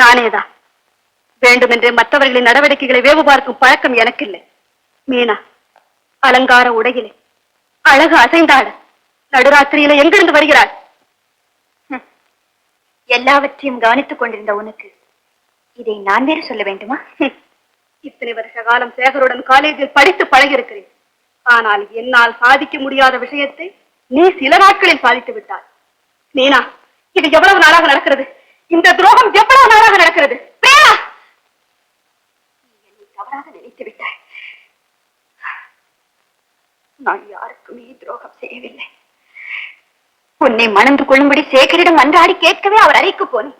நானேதான். வேண்டுமென்றே மற்றவர்களின் நடவடிக்கைகளை வேவு பார்க்கும் பழக்கம் எனக்கு இல்லை. மீனா அலங்கார உடையிலே அழகு அசைந்தாட நடுராத்திரியில எங்கிருந்து வருகிறாள்? எல்லாவற்றையும் கவனித்துக் கொண்டிருந்த உனக்கு இதை நான் வேறு சொல்ல வேண்டுமா? இத்தனை வருஷ காலம் சேகருடன் காலேஜில் படித்து பழகியிருக்கிறேன். ஆனால் என்னால் சாதிக்க முடியாத விஷயத்தை நீ சில நாட்களில் சாதித்து விட்டாய். மீனா, இது எவ்வளவு நாளாக நடக்கிறது? இந்த துரோகம் எவ்வளவு நாளாக நடக்கிறது? என்னை தவறாக நினைத்து விட்டாய். நான் யாருக்குமே துரோகம் செய்யவில்லை. உன்னை மணந்து கொள்ளும்படி சேகரிடம் அன்றாடி கேட்கவே அவர் அறைக்கு போனேன்.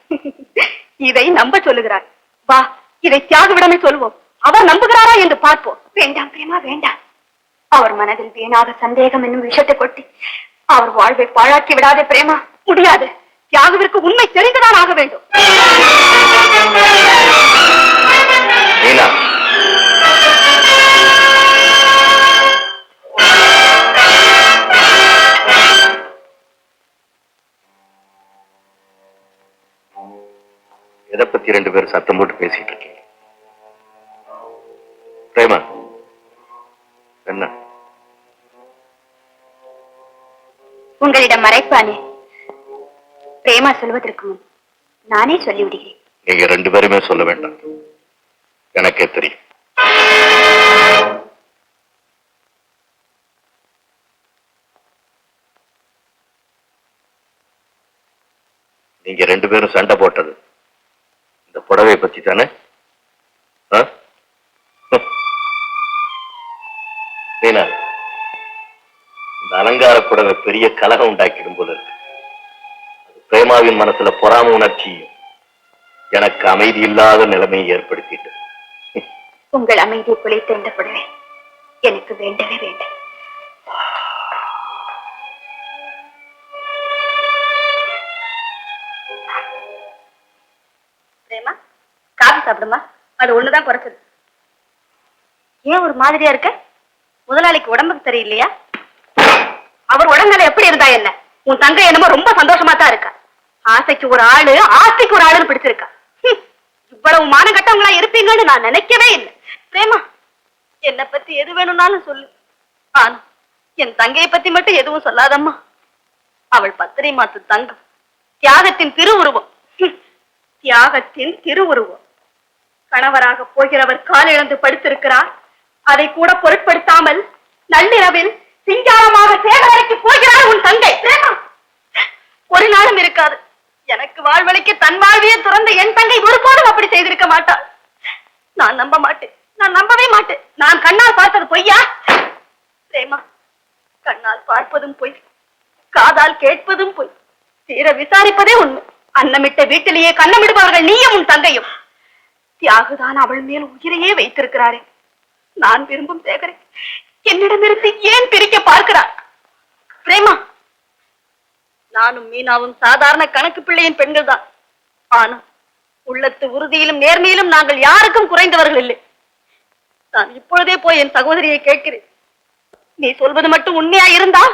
இதை நம்ப சொல்லுகிறார். வா, இதை தியாகவிடமே சொல்வோம். அவர் நம்புகிறாரா என்று பார்ப்போம். வேண்டாம் பிரேமா, வேண்டாம். அவர் மனதில் வீணாக சந்தேகம் என்னும் விஷத்தை கொட்டி அவர் வாழ்வை பாழாக்கி விடாதே பிரேமா. முடியாது. தியாகவிற்கு உண்மை தெரிந்துதான் ஆக வேண்டும். எதை பத்தி ரெண்டு பேரும் சத்தம் போட்டு பேசிட்டு இருக்கீங்க? பிரேமா, என்ன உங்களிடம் மறைப்பானே? பிரேமா சொல்வதற்கு முன் நானே சொல்லிவிடுகிறேன். நீங்க ரெண்டு பேருமே சொல்ல வேண்டாம், எனக்கே தெரியும். நீங்க ரெண்டு பேரும் சண்டை போட்டது இந்த புடவை பத்தி தானே? இந்த அலங்கார புடவை பெரிய கலகம் உண்டாக்கிடும் போல இருக்கு. பிரேமாவின் மனசுல பொறாம உணர்ச்சியும் எனக்கு அமைதி இல்லாத நிலைமையை ஏற்படுத்திட்டு. உங்கள் அமைதியை குலைத்த இந்த புடவை எனக்கு வேண்டவே வேண்டாம். பிரேமா, காபி சாப்பிடுமா? அது ஒண்ணுதான் குறைச்சது. ஏன் ஒரு மாதிரியா இருக்க? முதலாளிக்கு உடம்புக்கு தெரியலையா? அவர் உடம்புல எப்படி இருந்தா என்ன? உன் தங்கை என்னமோ ரொம்ப சந்தோஷமா தான் இருக்கா. ஆசைக்கு ஒரு ஆளு, ஆசைக்கு ஒரு ஆளுன்னு பிடிச்சிருக்கா. இவ்வளவு மானம் கட்டவங்களா இருப்பீங்கன்னு நான் நினைக்கவே இல்லை. பிரேமா, என்னை பத்தி எது வேணும்னாலும் சொல்லு. ஆனா என் தங்கையை பத்தி மட்டும் எதுவும் சொல்லாதம்மா. அவள் பத்திரை மாத்து தங்கம், தியாகத்தின் திருவுருவம். தியாகத்தின் திருவுருவம். கணவராக போகிறவர் கால் இழந்து படுத்திருக்கிறார். அதை கூட பொருட்படுத்தாமல் நள்ளிரவில் சிங்காரமாக சேகரிக்கு போகிறார் உன் தங்கை. ஒரு நாளும் இருக்காது. எனக்கு வாழ்வழிக்கு தன் வாழ்வையே துறந்த என் தங்கை ஒருபோதும் அப்படி செய்திருக்க மாட்டாள். நான் நம்ப மாட்டேன், நான் நம்பவே மாட்டேன். நான் கண்ணால் பார்த்தது பொய்யா? பிரேமா, கண்ணால் பார்ப்பதும் பொய், காதால் கேட்பதும் பொய், தீர விசாரிப்பதே உண்மை. அன்னமிட்ட வீட்டிலேயே கண்ணமிடுபவர்கள் நீயும் உன் தங்கையும். தியாகுதான் அவள் மேல் உயிரையே வைத்திருக்கிறாரே. நான் விரும்பும் சேகரை என்னிடமிருந்து ஏன் பிரிக்க பார்க்கிறார்? பிரேமா, நானும் மீனாவும் சாதாரண கணக்கு பிள்ளையின் பெண்கள் தான். ஆனா உள்ளத்து உறுதியிலும் நேர்மையிலும் நாங்கள் யாருக்கும் குறைந்தவர்கள் இல்லை. நான் இப்பொழுதே போய் என் சகோதரியை கேட்கிறேன். நீ சொல்வது மட்டும் உண்மையா இருந்தா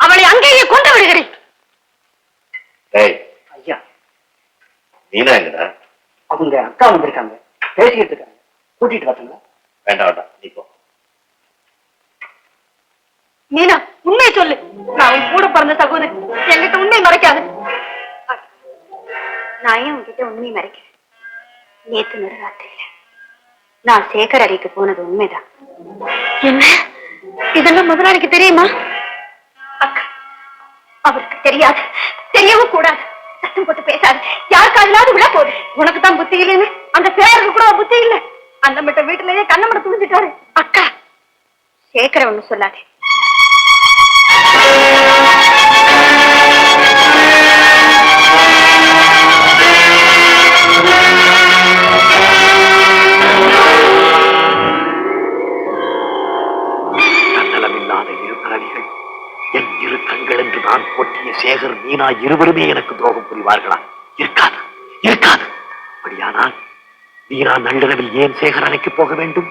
அவளை அங்கேயே கொண்டு விடுகிறேன். ஐயா, மீனா எங்கடா? அவங்க அக்கா வந்திருக்காங்க, பேசிக்கிட்டு இருக்காங்க. கூட்டிட்டு வரீங்களா? வேண்டாம் வேண்டாம், நீ போ. மீனா, உண்மையை சொல்லு. நான் உன் கூட பிறந்த சகோதரி, என்கிட்ட உண்மை மறைக்காது. நான் ஏன் உன்கிட்ட உண்மை மறைக்கிறேன்? நேத்து நடுராத்திரியில நான் சேகர் அறைக்கு போனது உண்மைதான். என்ன, இதெல்லாம் முதலாளிக்கு தெரியுமா? அக்கா, அவருக்கு தெரியாது, தெரியவும் கூடாது. சத்தம் போட்டு பேசாது. யாருக்காவது விழா போகுது. உனக்கு தான் புத்தி இல்லைன்னு அந்த சேகருக்கு கூட புத்தி இல்ல. அந்த மட்டும் வீட்டுலயே கண்ணமட துணிஞ்சிட்டாரு. அக்கா, சேகர ஒண்ணு சொல்லாதே. தன்னலமில்லாத இரு பிறவிகள், என் இரு கண்கள் என்று நான் போட்டிய சேகர் மீனா இருவருமே எனக்கு துரோகம் புரிவார்களா? இருக்காது, இருக்காது. அப்படியானால் மீனா நள்ளிரவில் ஏன் சேகர் அணைக்கு போக வேண்டும்?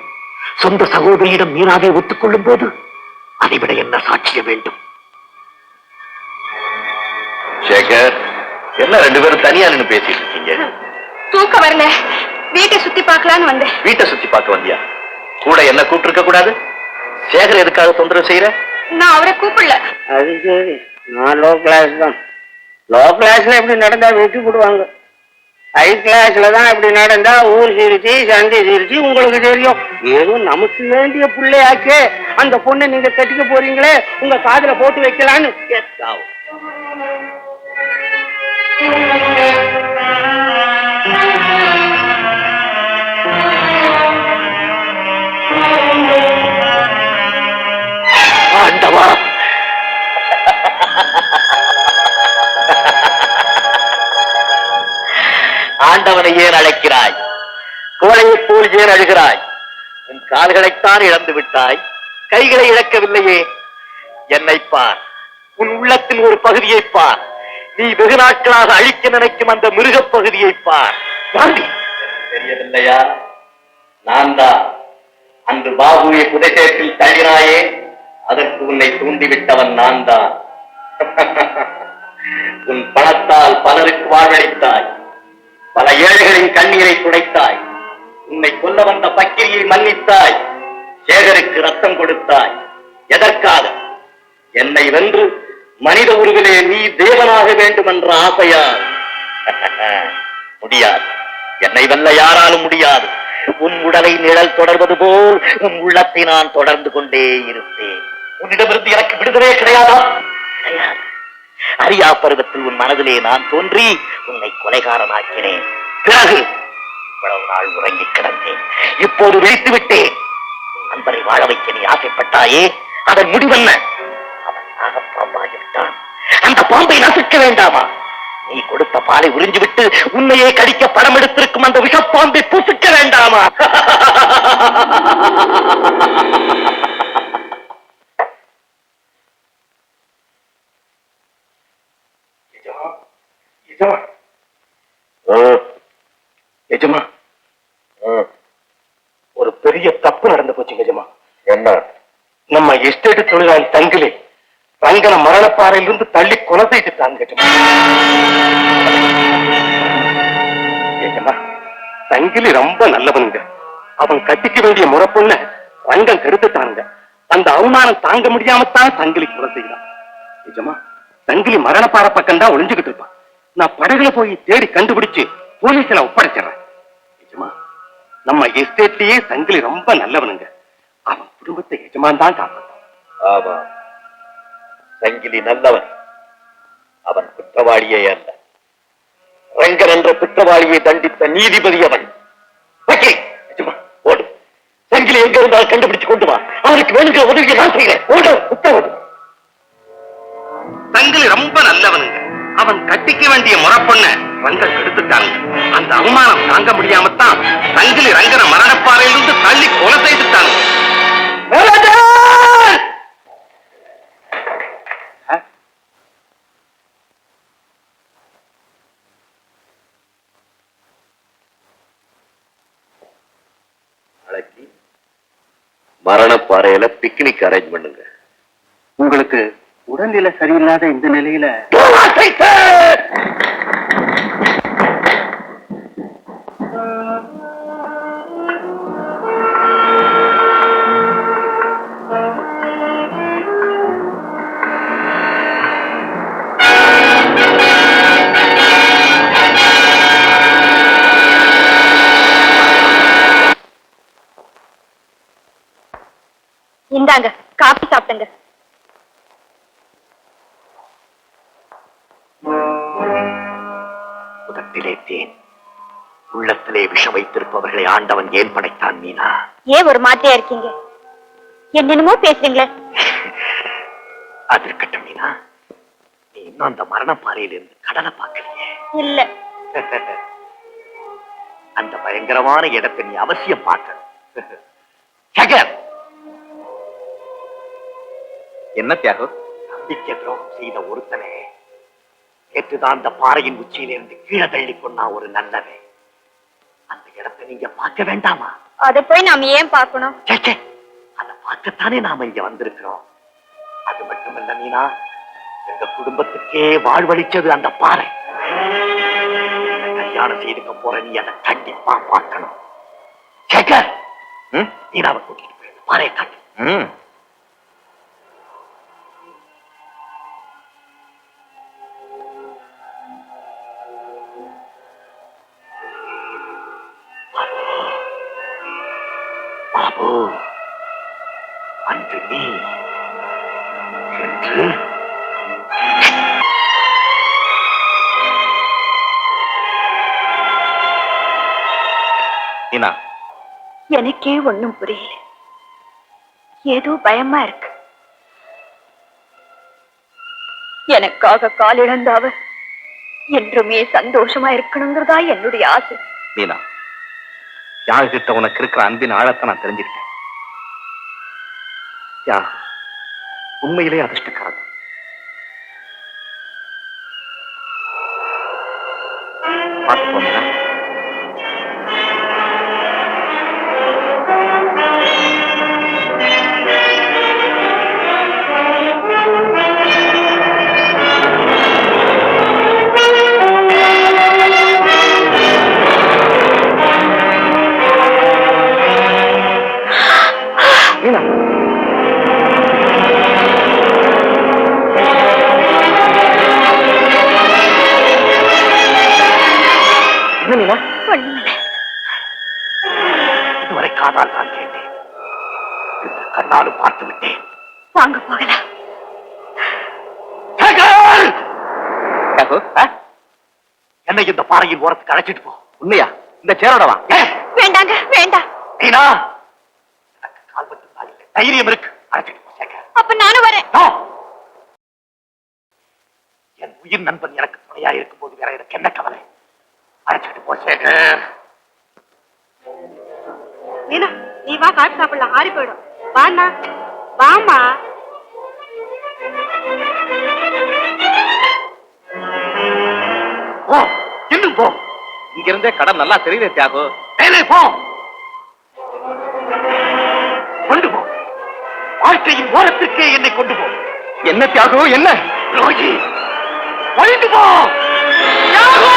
சொந்த சகோதரியிடம் மீனாவை ஒத்துக்கொள்ளும் போது அதைவிட என்ன சாட்சியம் வேண்டும்? சேகர், என்ன ரெண்டு பேரும் தனியா நின்று பேசிட்டு இருக்கீங்க? தூக்கம் வரல, வீட்டை சுத்தி பார்க்கலான்னு வந்தேன். வீட்டை சுத்தி பார்க்க வந்தியா? கூட என்ன கூப்பிட்டு இருக்க கூடாது? சேகர் எதுக்காக தொந்தரவு செய்யற? நான் அவரை கூப்பிடல. அது சரி, நான் லோ கிளாஸ் தான். லோ கிளாஸ்ல எப்படி நடந்தா வெட்டி போடுவாங்க. ஹை கிளாஸ்ல தான் இப்படி நடந்தா ஊர் சிரிச்சு சந்தை சிரிச்சு உங்களுக்கு தெரியும். ஏதோ நமக்கு வேண்டிய பிள்ளையாச்சே, அந்த பொண்ணை நீங்க கட்டிக்க போறீங்களே, உங்க காதுல போட்டு வைக்கலான்னு கேட்டாவும். ஆண்டவா, ஆண்டவனை ஏன் அழைக்கிறாய்? கோழையைப் போல் ஏன் அழுகிறாய்? உன் கால்களைத்தான் இழந்து விட்டாய், கைகளை இழக்கவில்லையே. என்னை பார், உன் உள்ளத்தில் ஒரு பகுதியை பார். நீ வெகு நாட்களாக அழிக்க நினைக்கும் அந்த மிருகப் பகுதியை பார். காந்தி, தெரியவில்லையா? நான் தான் அன்று பாபுவை புதைசேற்றில் தள்ளினாயே, அதற்கு உன்னை தூண்டிவிட்டவன் நான் தான். உன் பணத்தால் பலருக்கு வாழ்வளித்தாய், பல ஏழைகளின் கண்ணீரை துடைத்தாய், உன்னை கொல்ல வந்த பக்கிரியை மன்னித்தாய், சேகருக்கு ரத்தம் கொடுத்தாய். எதற்காக? என்னை வென்று மனித உருவிலே நீ தேவனாக வேண்டும் என்ற ஆசையால். முடியாது, என்னை வெல்ல யாராலும் முடியாது. உன் உடலை நிழல் தொடர்வது போல் உன் உள்ளத்தை நான் தொடர்ந்து கொண்டே இருப்பேன். உன்னிடமிருந்து எனக்கு விடுதலே கிடையாதா? கிடையாது. அறியா பருவத்தில் உன் மனதிலே நான் தோன்றி உன்னை கொலைகாரனாக்கினேன். பிறகு இவ்வளவு நாள் உறங்கி கிடந்தேன், இப்போது விழித்து விட்டேன். உன் நண்பரை வாழ வைக்க நீ ஆசைப்பட்டாயே, அதன் முடிவென்ன? அவன் நாகப்பாம்பாகிவிட்டான். அந்த பாம்பை நசுக்க வேண்டாமா? நீ கொடுத்த பாலை உறிஞ்சிவிட்டு உன்னையே கடிக்க படம் எடுத்திருக்கும் அந்த விஷப்பாம்பை புசுக்க வேண்டாமா? எஜமா, ஒரு பெரிய தப்பு நடந்து போச்சு எஜமா. என்ன? நம்ம எஸ்டேட் தொழிலாளி தங்கிலே ரங்கன மரணப்பாறையிலிருந்து தள்ளி கொலை செய்துட்டாங்க எஜமா. தங்கிலி ரொம்ப நல்லவனுங்க. அவன் கட்டிக்க வேண்டிய முறை பொண்ண ரங்கம் கெடுத்துட்டானுங்க. அந்த அவமானம் தாங்க முடியாமத்தான் தங்கிலி கொலை செய்யலாம். எஜமா, தங்கிலி மரணப்பாறை பக்கம் தான் ஒளிஞ்சுக்கிட்டு இருப்பான். நான் படகுல போய் தேடி கண்டுபிடிச்சு போலீஸ்ல ஒப்படைச்சிடறேன். எஜமா, நம்ம எஸ்டேட்லயே தங்கிலி ரொம்ப நல்லவனுங்க. அவன் குடும்பத்தை எஜமான் தான் காப்பாற்றான். ஆமா, சங்கிலி நல்லவன். அவன் குற்றவாளியே அல்ல. ரங்கன் என்ற குற்றவாளியை தண்டித்த நீதிபதி அவன். ஓடு, சங்கிலி எங்க இருந்தாலும் கண்டுபிடிச்சு கொண்டு வா. அவனுக்கு வேணுங்கிற உதவியை நான் செய்கிறேன். ஓடு, உத்தரவு. சங்கிலி ரொம்ப நல்லவனுங்க. அவன் கட்டிக்க வேண்டிய முறை பொண்ண ரங்கன் கெடுத்துட்டாங்க. அந்த அவமானம் தாங்க முடியாமத்தான் சங்கிலி ரங்கன மரணப்பாறையிலிருந்து தள்ளி கொலை செய்துட்டாங்க. நாளைக்கு மரணப்பாறையில பிக்னிக் அரேஞ்ச் பண்ணுங்க. உங்களுக்கு உடல்நிலை சரியில்லாத இந்த நிலையில இந்தாங்க, காப்பி சாப்பிடுங்க. உதட்டிலே தேன், உள்ளத்திலே விஷம் வைத்திருப்பவர்களை ஆண்டவன் ஏன் படைத்தான் மீனா? ஏன் ஒரு மாதிரியா இருக்கீங்க? என்னென்னமோ பேசுறீங்களே. அது இருக்கட்டும் மீனா, நீ இன்னும் அந்த மரணப்பாறையிலிருந்து கடலை பார்க்கலையே? இல்ல. அந்த பயங்கரமான இடத்தை நீ அவசியம் பார்க்கணும். ஜெகன், என்ன தியாகம்? நம்பிக்கை துரோகம் செய்த ஒருத்தனே நேற்றுதான் அந்த பாறையின் உச்சியிலிருந்து கீழே தள்ளி கொண்டா ஒரு நல்லவே. அந்த இடத்தை நீங்க பார்க்க வேண்டாமா? அதை போய் நாம ஏன் பார்க்கணும்? அதை பார்க்கத்தானே நாம இங்க வந்திருக்கிறோம். அது மட்டுமல்ல மீனா, எங்க குடும்பத்துக்கே வாழ்வளிச்சது அந்த பாறை. கல்யாணம் செய்துக்க போற நீ அதை கண்டிப்பா பார்க்கணும். சேகர், மீனாவை கூட்டிட்டு போயிடு. பாறை காட்டு. பாபு, அன்று நீ என்று மீனா, எனக்கே ஒண்ணும் புரியல. ஏதோ பயமா இருக்கு. எனக்காக காலிழந்த அவர் என்றுமே சந்தோஷமா இருக்கணுங்கிறதா என்னுடைய ஆசை. மீனா, தியாக கிட்ட உனக்கு இருக்கிற அன்பின் ஆழத்தை நான் தெரிஞ்சுக்கிட்டேன். தியாக உண்மையிலே அதிர்ஷ்டக்காரன். பார்த்து போனா மீனா, என்ன மீனா? இதுவரை காதால் நான் கேட்டேன், இன்று கண்ணாலும் பார்த்து விட்டேன். வாங்க போகலாம். என்னை இந்த பாறையின் ஓரத்துக்கு அழைச்சிட்டு போ. உண்மையா? இந்த சேரோட வா. வேண்டாங்க, வேண்டாம். மீனா, எனக்கு கால் மட்டும் தான் இல்லை, தைரியம் இருக்கு. அழைச்சிட்டு போ சேகர். அப்ப நானும் வரேன். என் உயிர் நண்பன் எனக்கு துணையா இருக்கும் போது வேற எனக்கு என்ன கவலை? அழைச்சிட்டு போ சேகர். மீனா, நீ வா, காட்டு சாப்பிடலாம். ஆறி போயிடும். வாண்ணா, வாமா. போ, இன்னும் போ. இங்க இருந்தே கடன் நல்லா தெரியுதே தியாகு. மேலே போ, கொண்டு போ. வாழ்க்கையின் ஓரத்திற்கே என்னை கொண்டு போ. என்ன தியாகு, என்ன? ரோகி, கொண்டு போ. தியாகு!